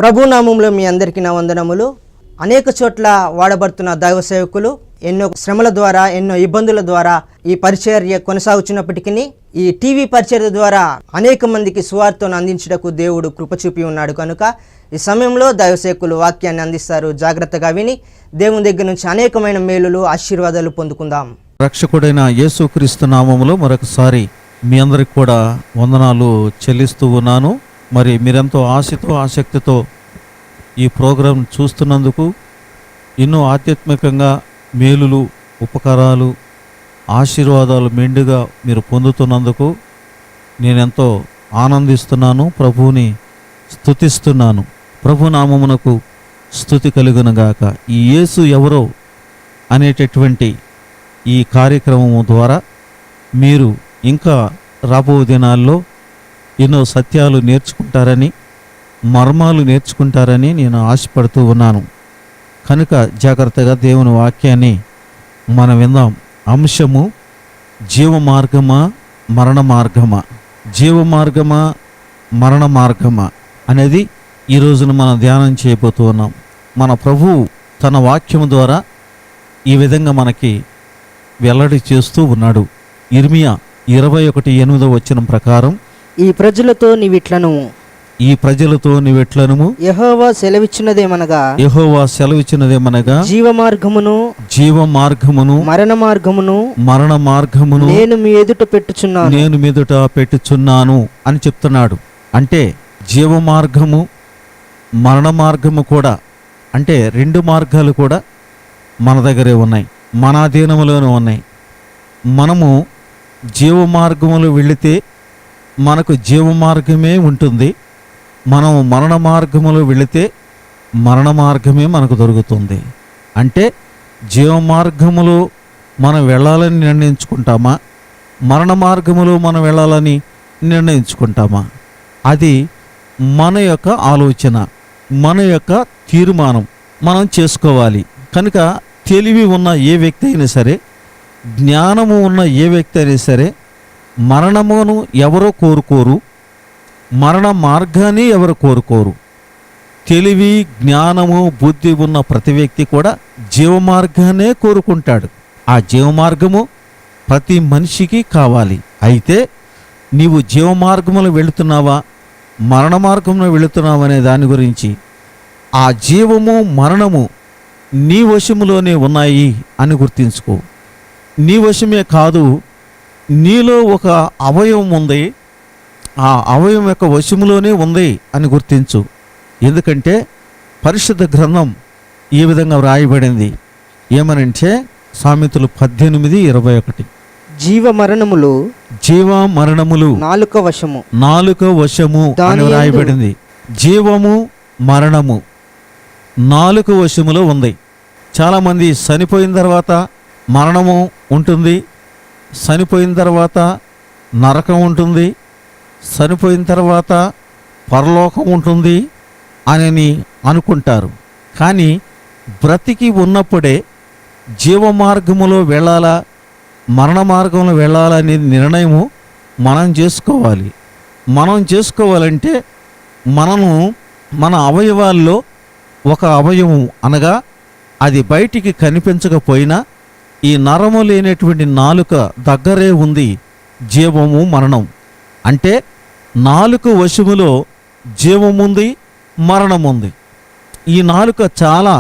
ప్రభు నామంలో మీ అందరికీ నా వందనములు. అనేక చోట్ల వాడబడుతున్న దైవ సేవకులు ఎన్నో శ్రమల ద్వారా, ఎన్నో ఇబ్బందుల ద్వారా ఈ పరిచర్య కొనసాగుతున్నప్పటికీ ఈ టీవీ పరిచర్య ద్వారా అనేక మందికి సువార్తను అందించుటకు దేవుడు కృప చూపి ఉన్నాడు. కనుక ఈ సమయంలో దైవ సేవకులు వాక్యాన్ని అందిస్తారు. జాగ్రత్తగా విని దేవుని దగ్గర నుంచి అనేకమైన మేలులు, ఆశీర్వాదాలు పొందుకుందాం. రక్షకుడైన యేసుక్రీస్తు నామములో మరొకసారి మీ అందరికి కూడా వందనాలు చెల్లిస్తూ ఉన్నాను. మరి మీరెంతో ఆశతో ఆసక్తితో ఈ ప్రోగ్రాం చూస్తున్నందుకు, ఎన్నో ఆధ్యాత్మికంగా మేలులు, ఉపకారాలు, ఆశీర్వాదాలు మెండుగా మీరు పొందుతున్నందుకు నేనెంతో ఆనందిస్తున్నాను. ప్రభువుని స్తుతిస్తున్నాను. ప్రభు నామమునకు స్తుతి కలుగునుగాక. ఈ యేసు ఎవరో అనేటటువంటి ఈ కార్యక్రమం ద్వారా మీరు ఇంకా రాబో దినాల్లో ఎన్నో సత్యాలు నేర్చుకుంటారని, మర్మాలు నేర్చుకుంటారని నేను ఆశపడుతూ ఉన్నాను. కనుక జాగ్రత్తగా దేవుని వాక్యాన్ని మనం విందాం. అంశము జీవ మార్గమా మరణ మార్గమా, జీవ మార్గమా మరణ మార్గమా అనేది ఈ రోజున మనం ధ్యానం చేయబోతూ ఉన్నాం. మన ప్రభువు తన వాక్యము ద్వారా ఈ విధంగా మనకి వెల్లడి చేస్తూ ఉన్నాడు. ఇర్మియా 21:8 ప్రకారం, ఈ ప్రజలతో నీవిట్లను యెహోవా సెలవిచ్చినదేమనగా జీవ మార్గమును మరణ మార్గమును నేను మీ ఎదుట పెట్టుచున్నాను అని చెప్తున్నాడు. అంటే జీవ మార్గము మరణ మార్గము కూడా, అంటే రెండు మార్గాలు కూడా మన దగ్గరే ఉన్నాయి, మన అధీనములోనే ఉన్నాయి. మనము జీవ మార్గములో వెళితే మనకు జీవ మార్గమే ఉంటుంది. మనం మరణ మార్గములో వెళితే మరణ మార్గమే మనకు దొరుకుతుంది. అంటే జీవ మార్గములో మనం వెళ్ళాలని నిర్ణయించుకుంటామా, మరణ మార్గములో మనం వెళ్ళాలని నిర్ణయించుకుంటామా? అది మన యొక్క ఆలోచన, మన యొక్క తీర్మానం మనం చేసుకోవాలి. కనుక తెలివి ఉన్న ఏ వ్యక్తి అయినా సరే, జ్ఞానము ఉన్న ఏ వ్యక్తి అయినా సరే మరణమును ఎవరో కోరుకోరు, మరణ మార్గాన్ని ఎవరు కోరుకోరు. తెలివి, జ్ఞానము, బుద్ధి ఉన్న ప్రతి వ్యక్తి కూడా జీవ మార్గాన్నే కోరుకుంటాడు. ఆ జీవ మార్గము ప్రతి మనిషికి కావాలి. అయితే నీవు జీవ మార్గములో వెళుతున్నావా, మరణ మార్గంలో వెళుతున్నావా అనే దాని గురించి, ఆ జీవము మరణము నీ వశములోనే ఉన్నాయి అని గుర్తించుకో. నీ వశమే కాదు, నీలో ఒక అవయవం ఉంది, ఆ అవయవం యొక్క వశములోనే ఉంది అని గుర్తించు. ఎందుకంటే పరిశుద్ధ గ్రంథం ఈ విధంగా వ్రాయబడింది. ఏమనంటే సామెతలు 18:21, జీవ మరణములు నాలుక వశము అని వ్రాయబడింది. జీవము మరణము నాలుక వశములో ఉంది. చాలామంది చనిపోయిన తర్వాత మరణము ఉంటుంది, చనిపోయిన తర్వాత నరకం ఉంటుంది, చనిపోయిన తర్వాత పరలోకం ఉంటుంది అని అనుకుంటారు. కానీ బ్రతికి ఉన్నప్పుడే జీవ మార్గములో వెళ్ళాలా, మరణ మార్గంలో వెళ్ళాలనే నిర్ణయము మనం చేసుకోవాలి. మనం చేసుకోవాలంటే మన అవయవాల్లో ఒక అవయవం, అనగా అది బయటికి కనిపించకపోయినా ఈ నరము లేనటువంటి నాలుక దగ్గరే ఉంది జీవము మరణం. అంటే నాలుక వశములో జీవముంది, మరణముంది. ఈ నాలుక చాలా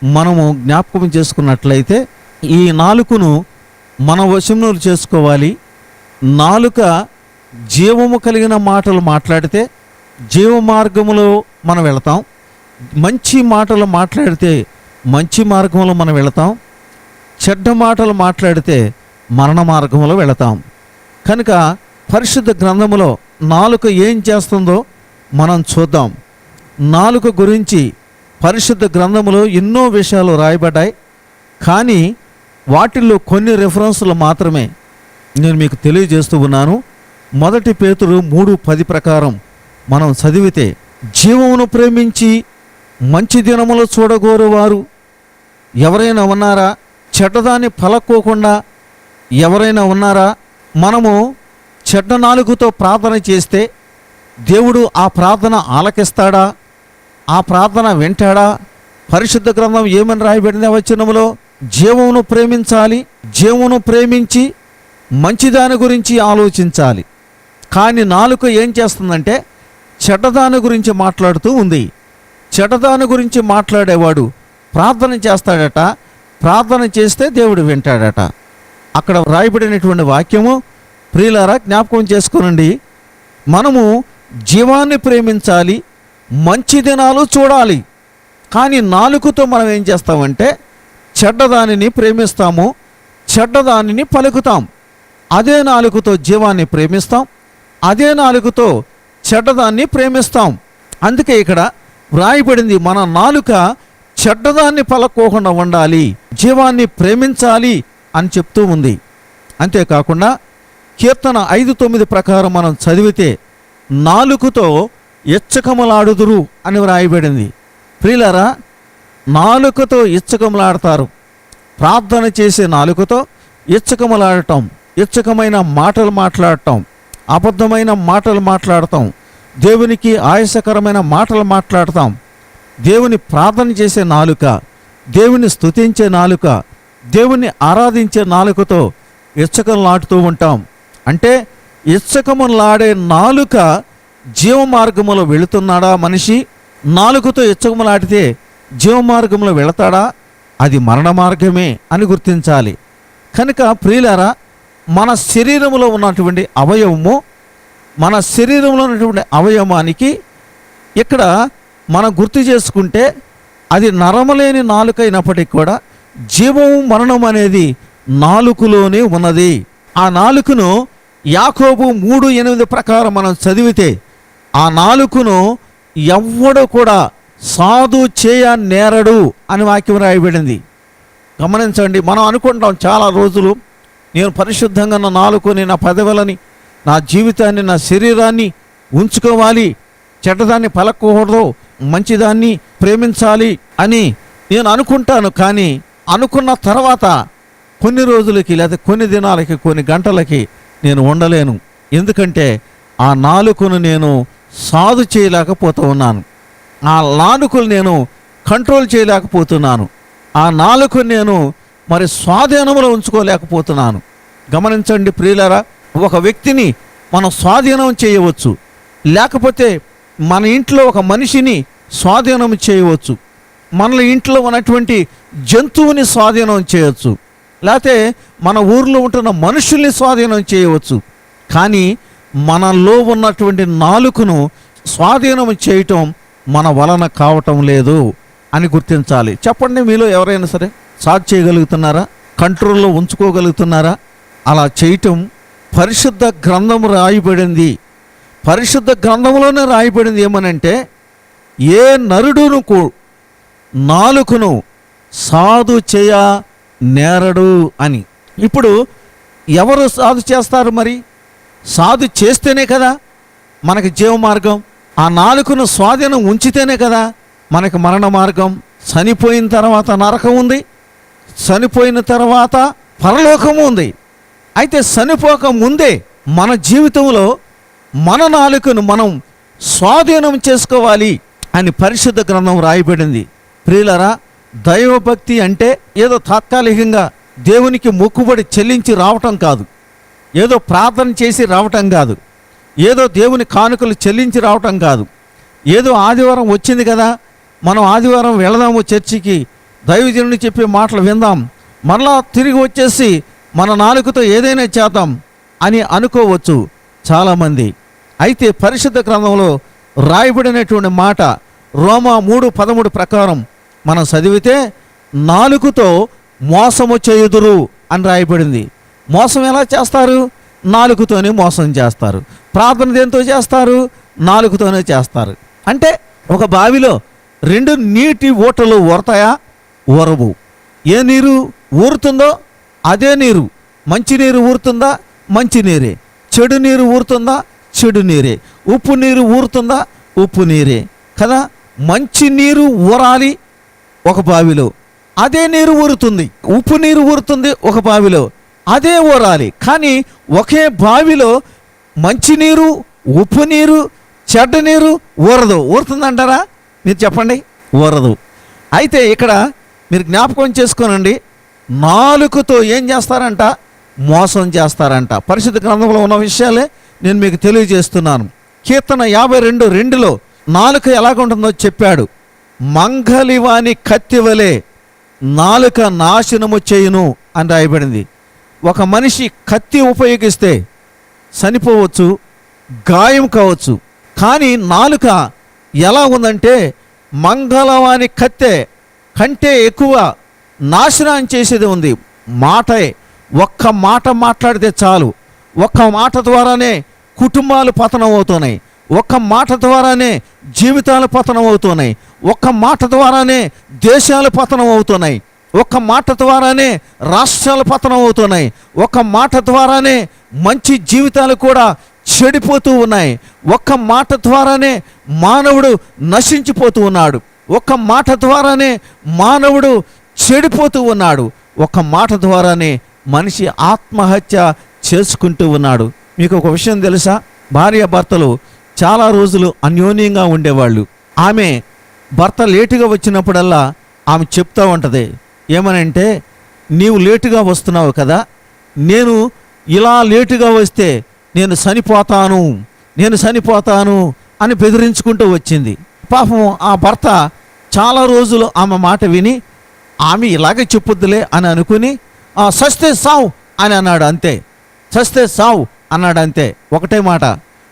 మనము జ్ఞాపకం చేసుకున్నట్లయితే ఈ నాలుకను మన వశంలో చేసుకోవాలి. నాలుక జీవము కలిగిన మాటలు మాట్లాడితే జీవ మార్గములో మనం వెళతాం. మంచి మాటలు మాట్లాడితే మంచి మార్గంలో మనం వెళతాం. చెడ్డ మాటలు మాట్లాడితే మరణ మార్గంలో వెళతాం. కనుక పరిశుద్ధ గ్రంథములో నాలుక ఏం చేస్తుందో మనం చూద్దాం. నాలుక గురించి పరిశుద్ధ గ్రంథములో ఎన్నో విషయాలు రాయబడ్డాయి. కానీ వాటిల్లో కొన్ని రెఫరెన్సులు మాత్రమే నేను మీకు తెలియజేస్తూ ఉన్నాను. 1 పేతురు 3:10 ప్రకారం మనం చదివితే, జీవమును ప్రేమించి మంచి దినములు చూడగోరువారు ఎవరైనా ఉన్నారా? చెడ్డదాన్ని పలక్కోకుండా ఎవరైనా ఉన్నారా? మనము చెడ్డ నాలుగుతో ప్రార్థన చేస్తే దేవుడు ఆ ప్రార్థన ఆలకిస్తాడా? ఆ ప్రార్థన వింటాడా? పరిశుద్ధ గ్రంథం ఏమని రాయబడింది వచనములో? జీవమును ప్రేమించాలి, జీవమును ప్రేమించి మంచిదాని గురించి ఆలోచించాలి. కానీ నాలుక ఏం చేస్తుందంటే చెడ్డదాని గురించి మాట్లాడుతూ ఉంది. చెడ్డదాని గురించి మాట్లాడేవాడు ప్రార్థన చేస్తాడట, ప్రార్థన చేస్తే దేవుడు వింటాడట. అక్కడ రాయబడినటువంటి వాక్యము ప్రియులారా జ్ఞాపకం చేసుకోనండి. మనము జీవాన్ని ప్రేమించాలి, మంచి దినాలు చూడాలి. కానీ నాలుకతో మనం ఏం చేస్తామంటే చెడ్డదానిని ప్రేమిస్తాము, చెడ్డదానిని పలుకుతాం. అదే నాలుకతో జీవాన్ని ప్రేమిస్తాం, అదే నాలుకతో చెడ్డదాన్ని ప్రేమిస్తాం. అందుకే ఇక్కడ వ్రాయబడింది, మన నాలుక చెడ్డదాన్ని పలక్కోకుండా ఉండాలి, జీవాన్ని ప్రేమించాలి అని చెప్తూ ఉంది. అంతేకాకుండా కీర్తన 5:9 ప్రకారం మనం చదివితే నాలుకతో ఇచ్చకములాడుదురు అని వ్రాయబడింది. ప్రియులారా, నాలుకతో ఇచ్చకములాడతారు. ప్రార్థన చేసే నాలుకతో ఇచ్చకములాడటం, ఇచ్చకమైన మాటలు మాట్లాడటం, అబద్ధమైన మాటలు మాట్లాడటం, దేవునికి ఆయాసకరమైన మాటలు మాట్లాడతాం. దేవుని ప్రార్థన చేసే నాలుక, దేవుని స్తుతించే నాలుక, దేవుని ఆరాధించే నాలుకతో ఇచ్చకములాడుతూ ఉంటాం. అంటే ఇచ్చకములాడే నాలుక జీవ మార్గములో వెళుతున్నాడా మనిషి? నాలుకతో ఇచ్చకములాడితే జీవ మార్గంలో వెళతాడా? అది మరణ మార్గమే అని గుర్తించాలి. కనుక ప్రియులారా, మన శరీరంలో ఉన్నటువంటి అవయవము, మన శరీరంలో ఉన్నటువంటి అవయవానికి ఇక్కడ మనం గుర్తు చేసుకుంటే అది నరమలేని నాలుక అయినప్పటికీ కూడా జీవము మరణం అనేది నాలుకలోనే ఉన్నది. ఆ నాలుకను యాకోబు 3:8 ప్రకారం మనం చదివితే ఆ నాలుకను ఎవ్వడు కూడా సాధు చేయ నేరడు అని వాక్యం రాయబడింది. గమనించండి, మనం అనుకుంటాం చాలా రోజులు, నేను పరిశుద్ధంగా నా నాలుకని, నా పదవులని, నా జీవితాన్ని, నా శరీరాన్ని ఉంచుకోవాలి, చెడ్డదాన్ని పలకూడదు, మంచిదాన్ని ప్రేమించాలి అని నేను అనుకుంటాను. కానీ అనుకున్న తర్వాత కొన్ని రోజులకి లేదా కొన్ని దినాలకి, కొన్ని గంటలకి నేను ఉండలేను. ఎందుకంటే ఆ నాలుకను నేను సాధు చేయలేకపోతూ ఉన్నాను. ఆ నాలుకను నేను కంట్రోల్ చేయలేకపోతున్నాను. ఆ నాలుకను నేను మరి స్వాధీనంలో ఉంచుకోలేకపోతున్నాను. గమనించండి ప్రియులారా, ఒక వ్యక్తిని మనం స్వాధీనం చేయవచ్చు, లేకపోతే మన ఇంట్లో ఒక మనిషిని స్వాధీనం చేయవచ్చు, మన ఇంట్లో ఉన్నటువంటి జంతువుని స్వాధీనం చేయవచ్చు, లేకపోతే మన ఊర్లో ఉంటున్న మనుషుల్ని స్వాధీనం చేయవచ్చు. కానీ మనలో ఉన్నటువంటి నాలుకను స్వాధీనం చేయటం మన వలన కావటం లేదు అని గుర్తించాలి. చెప్పండి, మీలో ఎవరైనా సరే సాధి చేయగలుగుతున్నారా? కంట్రోల్లో ఉంచుకోగలుగుతున్నారా? అలా చేయటం పరిశుద్ధ గ్రంథం రాయబడింది. పరిశుద్ధ గ్రంథంలోనే రాయబడింది ఏమనంటే, ఏ నరుడును నాలుకను సాధు చేయ నేరడు అని. ఇప్పుడు ఎవరు సాధు చేస్తారు? మరి సాధు చేస్తేనే కదా మనకి జీవ మార్గం. ఆ నాలుకను స్వాధీనం ఉంచితేనే కదా మనకి మరణ మార్గం. చనిపోయిన తర్వాత నరకం ఉంది, చనిపోయిన తర్వాత పరలోకము ఉంది. అయితే చనిపోక ముందే మన జీవితంలో మన నాలుకను మనం స్వాధీనం చేసుకోవాలి అని పరిశుద్ధ గ్రంథం రాయబడింది. ప్రియులరా, దైవభక్తి అంటే ఏదో తాత్కాలికంగా దేవునికి మొక్కుబడి చెల్లించి రావటం కాదు, ఏదో ప్రార్థన చేసి రావటం కాదు, ఏదో దేవుని కానుకలు చెల్లించి రావటం కాదు, ఏదో ఆదివారం వచ్చింది కదా మనం ఆదివారం వెళదాము చర్చికి, దైవజనుని చెప్పే మాటలు విందాం, మరలా తిరిగి వచ్చేసి మన నాలుకతో ఏదైనా చేద్దాం, అని అనుకోవచ్చు చాలామంది. అయితే పరిశుద్ధ గ్రంథంలో రాయబడినటువంటి మాట రోమా 3:13 ప్రకారం మనం చదివితే నాలుకతో మోసము చేయుదురు అని రాయబడింది. మోసం ఎలా చేస్తారు? నాలుకతోనే మోసం చేస్తారు. ప్రార్థన దేంతో చేస్తారు? నాలుకతోనే చేస్తారు. అంటే ఒక బావిలో 2 నీటి ఊటలు ఊరతాయా? ఊరవు. ఏ నీరు ఊరుతుందో అదే నీరు. మంచి నీరు ఊరుతుందా? మంచి నీరే. చెడు నీరు ఊరుతుందా? చెడు నీరే. ఉప్పు నీరు ఊరుతుందా? ఉప్పు నీరే కదా. మంచి నీరు ఊరాలి ఒక బావిలో, అదే నీరు ఊరుతుంది. ఉప్పు నీరు ఊరుతుంది ఒక బావిలో, అదే ఊరాలి. కానీ ఒకే బావిలో మంచి నీరు, ఉప్పు నీరు, చెడ్డ నీరు ఊరదు. ఊరుతుందంటారా? మీరు చెప్పండి. ఊరదు. అయితే ఇక్కడ మీరు జ్ఞాపకం చేసుకోనండి, నాలుకతో ఏం చేస్తారంట? మోసం చేస్తారంట. పరిశుద్ధ గ్రంథంలో ఉన్న విషయాలే నేను మీకు తెలియజేస్తున్నాను. కీర్తన 52:2లో నాలుక ఎలాగుంటుందో చెప్పాడు. మంగలివాని కత్తివలే నాలుక నాశనము చేయును అని రాయబడింది. ఒక మనిషి కత్తి ఉపయోగిస్తే చనిపోవచ్చు, గాయం కావచ్చు. కానీ నాలుక ఎలా ఉందంటే మంగళవాని కత్తె కంటే ఎక్కువ నాశనం చేసేది ఉంది. మాటే. ఒక్క మాట మాట్లాడితే చాలు. ఒక్క మాట ద్వారానే కుటుంబాలు పతనం అవుతున్నాయి. ఒక్క మాట ద్వారానే జీవితాలు పతనం అవుతున్నాయి. ఒక్క మాట ద్వారానే దేశాలు పతనం అవుతున్నాయి. ఒక్క మాట ద్వారానే రాష్ట్రాలు పతనం అవుతున్నాయి. ఒక్క మాట ద్వారానే మంచి జీవితాలు కూడా చెడిపోతూ ఉన్నాయి. ఒక్క మాట ద్వారానే మానవుడు నశించిపోతూ ఉన్నాడు. ఒక్క మాట ద్వారానే మానవుడు చెడిపోతూ ఉన్నాడు. ఒక్క మాట ద్వారానే మనిషి ఆత్మహత్య చేసుకుంటూ ఉన్నాడు. మీకు ఒక విషయం తెలుసా? భార్యాభర్తలు చాలా రోజులు అన్యోన్యంగా ఉండేవాళ్ళు. ఆమె భర్త లేటుగా వచ్చినప్పుడల్లా ఆమె చెప్తూ ఉంటుంది, ఏమనంటే, నీవు లేటుగా వస్తున్నావు కదా, నేను ఇలా లేటుగా వస్తే నేను చనిపోతాను అని బెదిరించుకుంటూ వచ్చింది. పాపం ఆ భర్త చాలా రోజులు ఆమె మాట విని ఆమె ఇలాగే చెప్పొద్దులే అని అనుకుని సస్తే సావు అని అన్నాడు. అంతే. సస్తే సావు అన్నాడు. అంతే. ఒకటే మాట.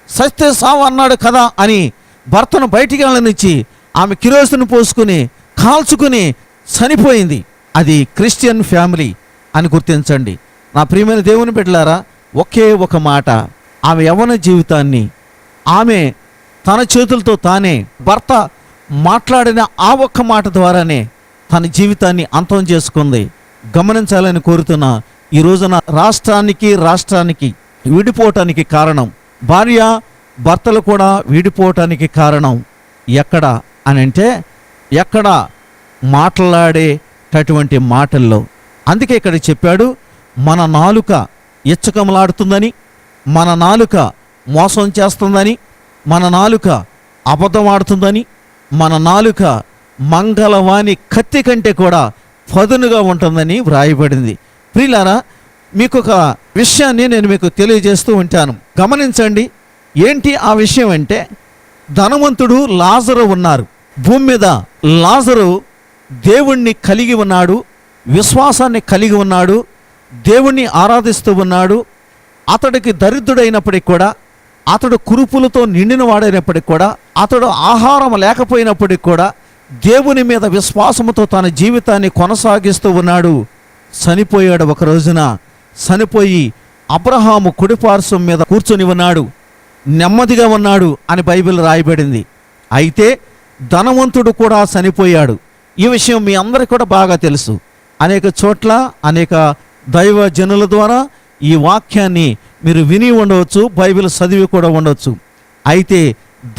సస్తే సావు అన్నాడు కదా అని భర్తను బయటికి వెళ్ళనిచ్చి ఆమె కిరోసిన్ పోసుకుని కాల్చుకుని చనిపోయింది. అది క్రిస్టియన్ ఫ్యామిలీ అని గుర్తించండి. నా ప్రియమైన దేవుని బిడ్డలారా, ఒకే ఒక మాట ఆమె యవ్వన జీవితాన్ని ఆమె తన చేతులతో తానే, భర్త మాట్లాడిన ఆ ఒక్క మాట ద్వారానే తన జీవితాన్ని అంతం చేసుకుంది. గమనించాలని కోరుతున్నా. ఈ రోజున రాష్ట్రానికి విడిపోవటానికి కారణం, భార్య భర్తలు కూడా విడిపోవటానికి కారణం ఎక్కడ అని అంటే, ఎక్కడ మాట్లాడేటటువంటి మాటల్లో. అందుకే ఇక్కడ చెప్పాడు, మన నాలుక ఇచ్చకములాడుతుందని, మన నాలుక మోసం చేస్తుందని, మన నాలుక అబద్ధం ఆడుతుందని, మన నాలుక మంగళవాని కత్తి కంటే కూడా పదునుగా ఉంటుందని వ్రాయబడింది. ప్రియులారా, మీకు ఒక విషయాన్ని నేను మీకు తెలియజేస్తూ ఉంటాను. గమనించండి. ఏంటి ఆ విషయం అంటే, ధనవంతుడు లాజరు ఉన్నారు భూమి మీద. లాజరు దేవుణ్ణి కలిగి ఉన్నాడు, విశ్వాసాన్ని కలిగి ఉన్నాడు, దేవుణ్ణి ఆరాధిస్తూ ఉన్నాడు. అతడికి దరిద్రుడైనప్పటికి కూడా, అతడు కురుపులతో నిండిన వాడైనప్పటికి కూడా, అతడు ఆహారం లేకపోయినప్పటికి కూడా దేవుని మీద విశ్వాసముతో తన జీవితాన్ని కొనసాగిస్తూ ఉన్నాడు. చనిపోయాడు. ఒక రోజున చనిపోయి అబ్రహాము కుడిపార్శ్వం మీద కూర్చొని ఉన్నాడు, నెమ్మదిగా ఉన్నాడు అని బైబిల్ రాయబడింది. అయితే ధనవంతుడు కూడా చనిపోయాడు. ఈ విషయం మీ అందరికీ కూడా బాగా తెలుసు. అనేక చోట్ల అనేక దైవ జనుల ద్వారా ఈ వాక్యాన్ని మీరు విని ఉండవచ్చు, బైబిల్ చదివి కూడా ఉండవచ్చు. అయితే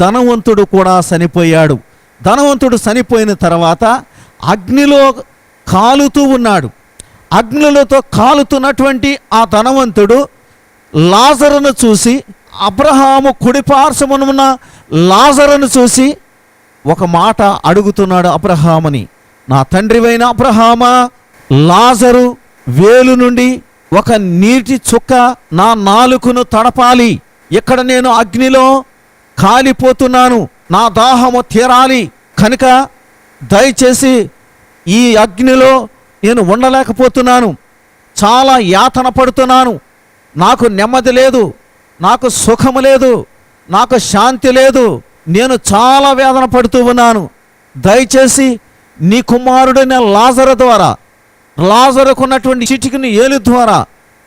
ధనవంతుడు కూడా చనిపోయాడు. ధనవంతుడు చనిపోయిన తర్వాత అగ్నిలో కాలుతూ ఉన్నాడు. అగ్నిలతో కాలుతున్నటువంటి ఆ ధనవంతుడు లాజరును చూసి, అబ్రహాము కుడిపార్శ్వమున లాజరును చూసి ఒక మాట అడుగుతున్నాడు అబ్రహాముని, నా తండ్రివైన అబ్రహామా, లాజరు వేలు నుండి ఒక నీటి చుక్క నా నాలుకను తడపాలి. ఇక్కడ నేను అగ్నిలో కాలిపోతున్నాను, నా దాహము తీరాలి కనుక దయచేసి ఈ అగ్నిలో నేను ఉండలేకపోతున్నాను, చాలా యాతన పడుతున్నాను, నాకు నెమ్మది లేదు, నాకు సుఖము లేదు, నాకు శాంతి లేదు, నేను చాలా వేదన పడుతూ ఉన్నాను. దయచేసి నీ కుమారుడైన లాజరు ద్వారా, లాజరుకున్నటువంటి చిటికిన ఏలు ద్వారా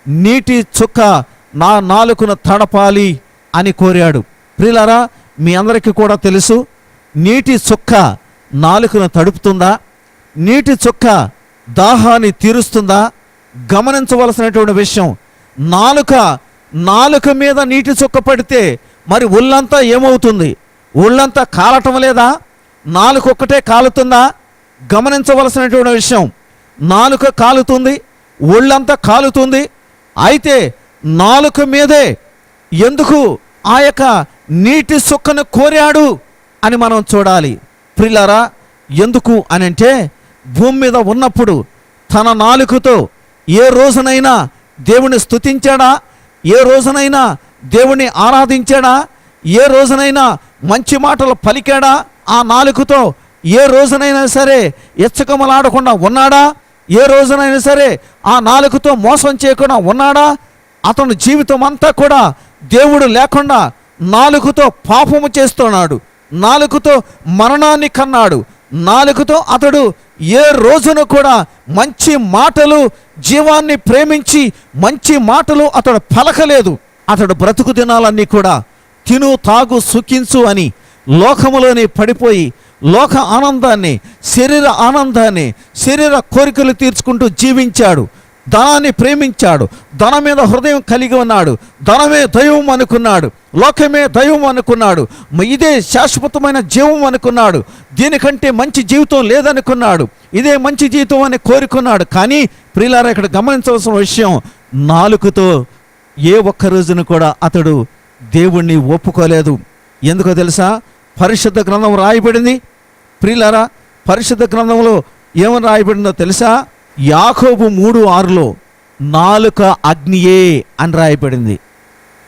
నీటి చుక్క నా నాలుకను తడపాలి అని కోరాడు. ప్రియులారా, మీ అందరికీ కూడా తెలుసు, నీటి చుక్క నాలుకను తడుపుతుందా? నీటి చుక్క దాహాన్ని తీరుస్తుందా? గమనించవలసినటువంటి విషయం, నాలుక మీద నీటి చుక్క పడితే మరి ఒళ్ళంతా ఏమవుతుంది? ఒళ్ళంతా కాలటం లేదా? నాలుక ఒక్కటే కాలుతుందా? గమనించవలసినటువంటి విషయం, నాలుక కాలుతుంది, ఒళ్ళంతా కాలుతుంది. అయితే నాలుక మీదే ఎందుకు ఆ యొక్క నీటి చుక్కను కోరాడు అని మనం చూడాలి. ప్రియులారా, ఎందుకు అని అంటే, భూమి మీద ఉన్నప్పుడు తన నాలుకతో ఏ రోజునైనా దేవుని స్తుతించాడా? ఏ రోజునైనా దేవుని ఆరాధించాడా? ఏ రోజునైనా మంచి మాటలు పలికాడా? ఆ నాలుకతో ఏ రోజునైనా సరే ఎచ్చకమలాడకుండా ఉన్నాడా? ఏ రోజునైనా సరే ఆ నాలుకతో మోసం చేయకుండా ఉన్నాడా? అతని జీవితం అంతా కూడా దేవుడు లేకుండా నాలుకతో పాపము చేస్తున్నాడు, నాలుకతో మరణాన్ని కన్నాడు, నాలుకతో అతడు ఏ రోజున కూడా మంచి మాటలు, జీవాన్ని ప్రేమించి మంచి మాటలు అతడు పలకలేదు. అతడు బ్రతుకు దినాలన్నీ కూడా తిను తాగు సుఖించు అని లోకములోనే పడిపోయి లోక ఆనందాన్ని, శరీర ఆనందాన్ని, శరీర కోరికలు తీర్చుకుంటూ జీవించాడు. ధనాన్ని ప్రేమించాడు, ధనం మీద హృదయం కలిగి ఉన్నాడు, ధనమే దైవం అనుకున్నాడు, లోకమే దైవం అనుకున్నాడు, ఇదే శాశ్వతమైన జీవం అనుకున్నాడు, దీనికంటే మంచి జీవితం లేదనుకున్నాడు, ఇదే మంచి జీవితం అని కోరుకున్నాడు. కానీ ప్రియులారా, ఇక్కడ గమనించవలసిన విషయం, నాలుకతో ఏ ఒక్క రోజున కూడా అతడు దేవుణ్ణి ఒప్పుకోలేదు. ఎందుకో తెలుసా? పరిశుద్ధ గ్రంథం రాయబడింది. ప్రియులారా, పరిశుద్ధ గ్రంథంలో ఏమని రాయబడిందో తెలుసా? యాకోబు 3:6లో నాలుక అగ్నియే అని రాయబడింది.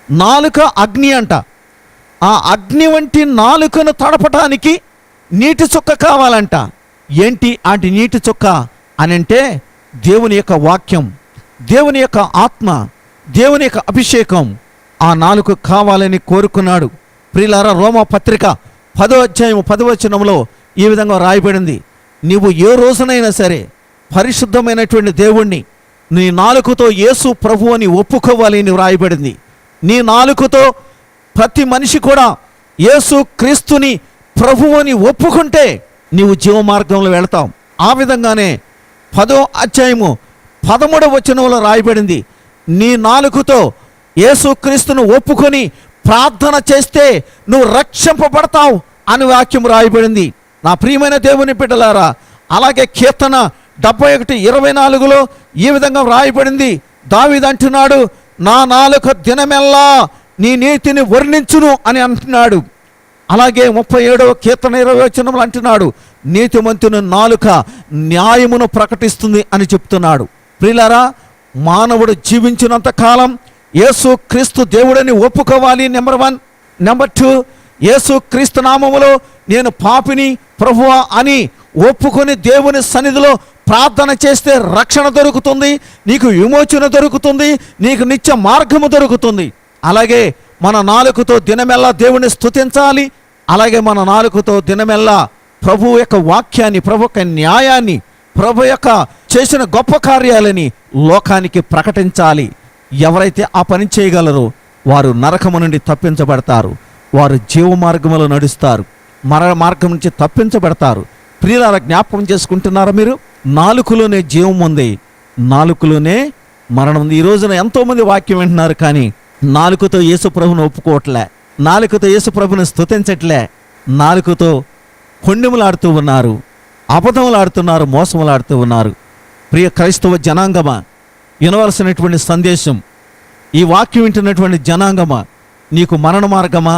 నాలుక అగ్ని అంట. ఆ అగ్ని వంటి నాలుకను తడపటానికి నీటి చుక్క కావాలంట. ఏంటి అంటే నీటి చుక్క అని అంటే దేవుని యొక్క వాక్యం, దేవుని యొక్క ఆత్మ, దేవుని యొక్క అభిషేకం ఆ నాలుక కావాలని కోరుకున్నాడు. ప్రియులారా, రోమా పత్రిక 10వ అధ్యాయం 10వ వచనంలో ఈ విధంగా రాయబడింది, నీవు ఏ రోజునైనా సరే పరిశుద్ధమైనటువంటి దేవుణ్ణి నీ నాలుకతో యేసు ప్రభు అని ఒప్పుకోవాలి అని రాయబడింది. నీ నాలుకతో ప్రతి మనిషి కూడా యేసు క్రీస్తుని ప్రభు అని ఒప్పుకుంటే నీవు జీవ మార్గంలో వెళతావు. ఆ విధంగానే 10వ అధ్యాయము 13వ వచనంలో రాయబడింది, నీ నాలుకతో యేసు క్రీస్తును ఒప్పుకొని ప్రార్థన చేస్తే నువ్వు రక్షింపబడతావు అని వాక్యం రాయబడింది. నా ప్రియమైన దేవుని బిడ్డలారా, అలాగే కీర్తన 71:24లో ఈ విధంగా రాయబడింది, దావీదు అంటున్నాడు, నా నాలుక దినమెల్లా నీ నీతిని వర్ణించును అని అంటున్నాడు. అలాగే 37వ కీర్తన 20వ వచనంలో అంటున్నాడు, నీతిమంతుని నాలుక న్యాయమును ప్రకటిస్తుంది అని చెప్తున్నాడు. ప్రియులారా, మానవుడు జీవించినంత కాలం యేసు క్రీస్తు దేవుడని ఒప్పుకోవాలి. నెంబర్ 1. నెంబర్ 2, యేసు క్రీస్తు నామములో నేను పాపిని ప్రభువా అని ఒప్పుకొని దేవుని సన్నిధిలో ప్రార్థన చేస్తే రక్షణ దొరుకుతుంది, నీకు విమోచన దొరుకుతుంది, నీకు నిత్య మార్గము దొరుకుతుంది. అలాగే మన నాలుకతో దినమెల్లా దేవుని స్తుతించాలి. అలాగే మన నాలుకతో దినమెల్లా ప్రభు యొక్క వాక్యాన్ని, ప్రభు యొక్క న్యాయాన్ని, ప్రభు యొక్క చేసిన గొప్ప కార్యాలని లోకానికి ప్రకటించాలి. ఎవరైతే ఆ పని చేయగలరో వారు నరకము నుండి తప్పించబడతారు, వారు జీవ మార్గములో నడుస్తారు, మరణ మార్గం నుంచి తప్పించబడతారు. ప్రియులారా, జ్ఞాపకం చేసుకుంటున్నారా మీరు? నాలుకలోనే జీవం ఉంది, నాలుకలోనే మరణం ఉంది. ఈ రోజున ఎంతోమంది వాక్యం వింటున్నారు, కానీ నాలుకతో యేసు ప్రభుని ఒప్పుకోవట్లే, నాలుకతో యేసు ప్రభుని స్తుతించట్లే, నాలుకతో కొండెములాడుతూ ఉన్నారు, అబద్ధములాడుతున్నారు, మోసములాడుతూ ఉన్నారు. ప్రియ క్రైస్తవ జనాంగమా, వినవలసినటువంటి సందేశం, ఈ వాక్యం వింటున్నటువంటి జనాంగమా, నీకు మరణ మార్గమా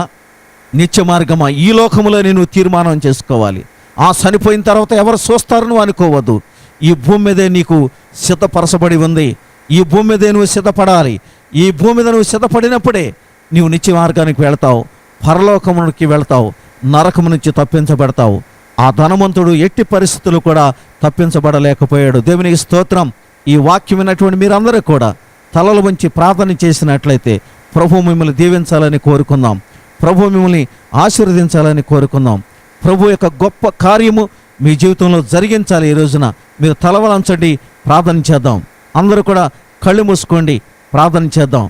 నిత్య మార్గమా ఈ లోకములో నేను తీర్మానం చేసుకోవాలి. ఆ చనిపోయిన తర్వాత ఎవరు చూస్తారు నువ్వు అనుకోవద్దు. ఈ భూమి మీదే నీకు సిద్ధపరచబడి ఉంది, ఈ భూమి మీదే నువ్వు సిద్ధపడాలి. ఈ భూమి మీద నువ్వు సిద్ధపడినప్పుడే నీవు నిత్య మార్గానికి వెళతావు, పరలోకమునికి వెళతావు, నరకము నుంచి తప్పించబడతావు. ఆ ధనవంతుడు ఎట్టి పరిస్థితులు కూడా తప్పించబడలేకపోయాడు. దేవునికి స్తోత్రం. ఈ వాక్యం విన్నటువంటి మీరందరూ కూడా తలలు వంచి ప్రార్థన చేసినట్లయితే ప్రభు మిమ్మల్ని దీవించాలని కోరుకుందాం. ప్రభు మిమ్మల్ని ఆశీర్వదించాలని కోరుకుందాం. ప్రభు యొక్క గొప్ప కార్యము మీ జీవితంలో జరిగించాలి. ఈ రోజున మీరు తలవలంచండి, ప్రార్థన చేద్దాం. అందరూ కూడా కళ్ళు మూసుకోండి, ప్రార్థన చేద్దాం.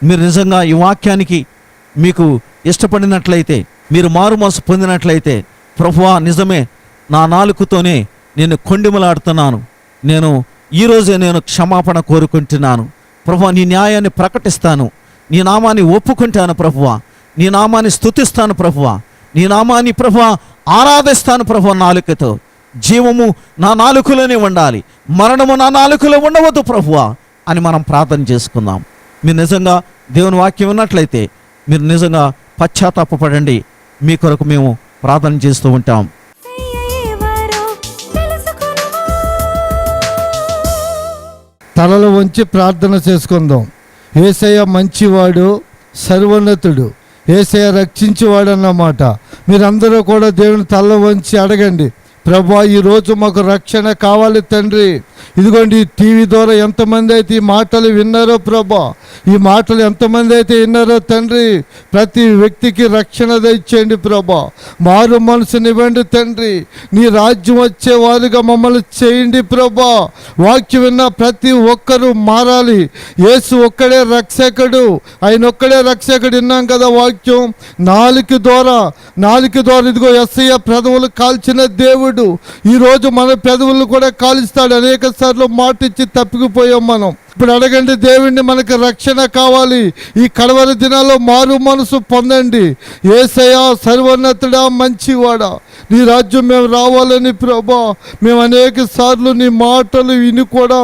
మీరు నిజంగా ఈ వాక్యానికి మీకు ఇష్టపడినట్లయితే, మీరు మారు మనసు పొందినట్లయితే, ప్రభువా నిజమే, నా నాలుకతోనే నేను కొండిమలాడుతున్నాను, నేను ఈరోజే నేను క్షమాపణ కోరుకుంటున్నాను ప్రభువా, నీ న్యాయాన్ని ప్రకటిస్తాను, నీ నామాన్ని ఒప్పుకుంటాను ప్రభువా, నీ నామాన్ని స్తుతిస్తాను ప్రభువా, నీ నామాన్ని ప్రభువా ఆరాధిస్తాను ప్రభువా. నాలుకతో జీవము నా నాలుకలోనే ఉండాలి, మరణము నా నాలుకలో ఉండవద్దు ప్రభువా అని మనం ప్రార్థన చేసుకుందాం. మీరు నిజంగా దేవుని వాక్యం ఉన్నట్లయితే మీరు నిజంగా పశ్చాత్తాపపడండి. మీ కొరకు మేము ప్రార్థన చేస్తూ ఉంటాం. తలలు వంచి ప్రార్థన చేసుకుందాం. యేసయ్య మంచివాడు, సర్వోన్నతుడు, యేసయ్య రక్షించేవాడు అన్నమాట. మీరందరూ కూడా దేవుని తల వంచి అడగండి, ప్రభా ఈరోజు మాకు రక్షణ కావాలి తండ్రి. ఇదిగోండి ఈ టీవీ ద్వారా ఎంతమంది అయితే ఈ మాటలు విన్నారో ప్రభా, ఈ మాటలు ఎంతమంది అయితే విన్నారో తండ్రి, ప్రతి వ్యక్తికి రక్షణ దయచేయండి ప్రభా. మారు మనసునివ్వండి తండ్రి, నీ రాజ్యం వచ్చే వారుగా మమ్మల్ని చేయండి ప్రభా. వాక్యం విన్న ప్రతి ఒక్కరూ మారాలి. యేసు ఒక్కడే రక్షకుడు, ఆయన ఒక్కడే రక్షకుడు. విన్నాం కదా వాక్యం, నాలుక ద్వారా ఇదిగో యేసయ్య పెదవులు కాల్చిన దేవుడు ఈరోజు మన పెదవులను కూడా కాలుస్తాడు. అనేక సార్లు మాట ఇచ్చి తప్పిపోయాం మనం. ఇప్పుడు అడగండి దేవుణ్ణి, మనకు రక్షణ కావాలి. ఈ కడవరి దినాల్లో మారు మనసు పొందండి. యేసయ్యా సర్వోన్నతుడా, మంచివాడా, నీ రాజ్యం మేము రావాలని ప్రభా, మేము అనేక సార్లు నీ మాటలు విని కూడా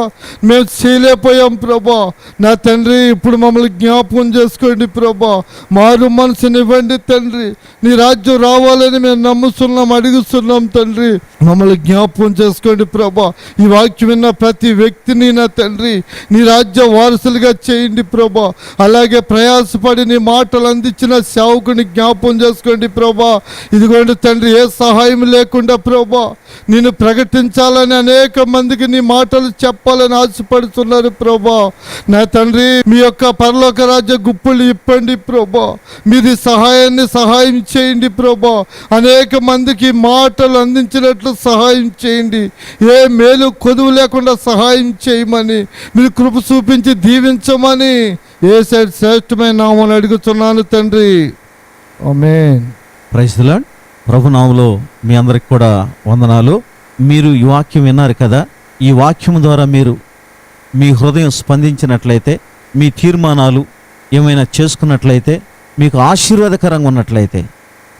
మేము చేయలేకపోయాం ప్రభా. నా తండ్రి ఇప్పుడు మమ్మల్ని జ్ఞాపకం చేసుకోండి ప్రభా. మారు మనసునివ్వండి తండ్రి. నీ రాజ్యం రావాలని మేము నమ్ముతున్నాం, అడుగుతున్నాం తండ్రి. మమ్మల్ని జ్ఞాపకం చేసుకోండి ప్రభా. ఈ వాక్యం విన్న ప్రతి వ్యక్తిని నా తండ్రి నీ రాజ్య వారసులుగా చేయండి ప్రభా. అలాగే ప్రయాసపడి నీ మాటలు అందించిన సేవకుని జ్ఞాపకం చేసుకోండి ప్రభా. ఇదిగోండి తండ్రి, ఏ సహాయం లేకుండా ప్రభా నిన్ను ప్రకటించాలని అనేక మందికి నీ మాటలు చెప్పాలని ఆశపడుతున్నారు ప్రభా. నా తండ్రి మీ యొక్క పరలోక రాజ్య గుప్పులు ఇప్పండి ప్రభా. మీరు సహాయం చేయండి ప్రభా. అనేక మందికి మాటలు అందించినట్లు సహాయం చేయండి. ఏ మేలు కొదువు లేకుండా సహాయం చేయమని, మీరు కృప చూపించి దీవించమని యేసయ్య శ్రేష్టమైన నామమున అడుగుతున్నాను తండ్రి. ఆమేన్. Praise the lord. ప్రభు నామములో మీ అందరికి కూడా వందనాలు. మీరు ఈ వాక్యం విన్నారు కదా, ఈ వాక్యం ద్వారా మీరు మీ హృదయం స్పందించినట్లయితే, మీ తీర్మానాలు ఏమైనా చేసుకున్నట్లయితే, మీకు ఆశీర్వాదకరంగా ఉన్నట్లయితే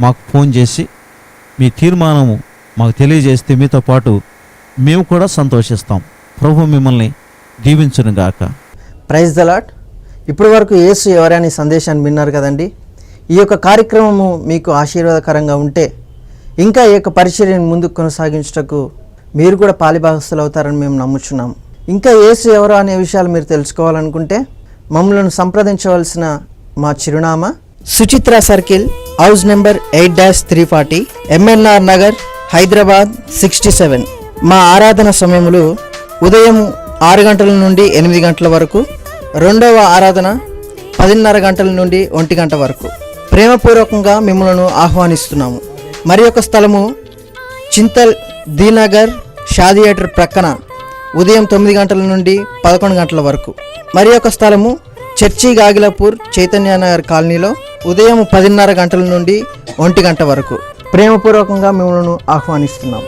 మాకు ఫోన్ చేసి మీ తీర్మానము మాకు తెలియజేస్తే మీతో పాటు మేము కూడా సంతోషిస్తాం. ప్రభు మిమ్మల్ని దీవించునుగాక. Praise the lord. ఇప్పటి వరకు యేసు ఎవరని సందేశాన్ని విన్నారు కదండి. ఈ యొక్క కార్యక్రమము మీకు ఆశీర్వాదకరంగా ఉంటే ఇంకా ఈ యొక్క పరిచర్యను ముందుకు కొనసాగించుటకు మీరు కూడా పాలిభాగస్తులు అవుతారని మేము నమ్ముచున్నాము. ఇంకా యేసు ఎవరు అనే విషయాలు మీరు తెలుసుకోవాలనుకుంటే మమ్మల్ని సంప్రదించవలసిన మా చిరునామా Suchitra circle, house number 8-340, MNR Nagar, Hyderabad 67. మా ఆరాధన సమయములు ఉదయం 6 గంటల నుండి 8 గంటల వరకు, రెండవ ఆరాధన 10:30 గంటల నుండి 1 గంట వరకు. ప్రేమపూర్వకంగా మిమ్మల్ని ఆహ్వానిస్తున్నాము. మరి యొక్క స్థలము చింతల్ దీనగర్ షాదియేటర్ ప్రక్కన ఉదయం 9 గంటల నుండి 11 గంటల వరకు. మరి యొక్క స్థలము చర్చి గాగిలాపూర్ చైతన్యనగర్ కాలనీలో ఉదయం 10:30 గంటల నుండి 1 గంట వరకు. ప్రేమపూర్వకంగా మిమ్మల్ని ఆహ్వానిస్తున్నాము.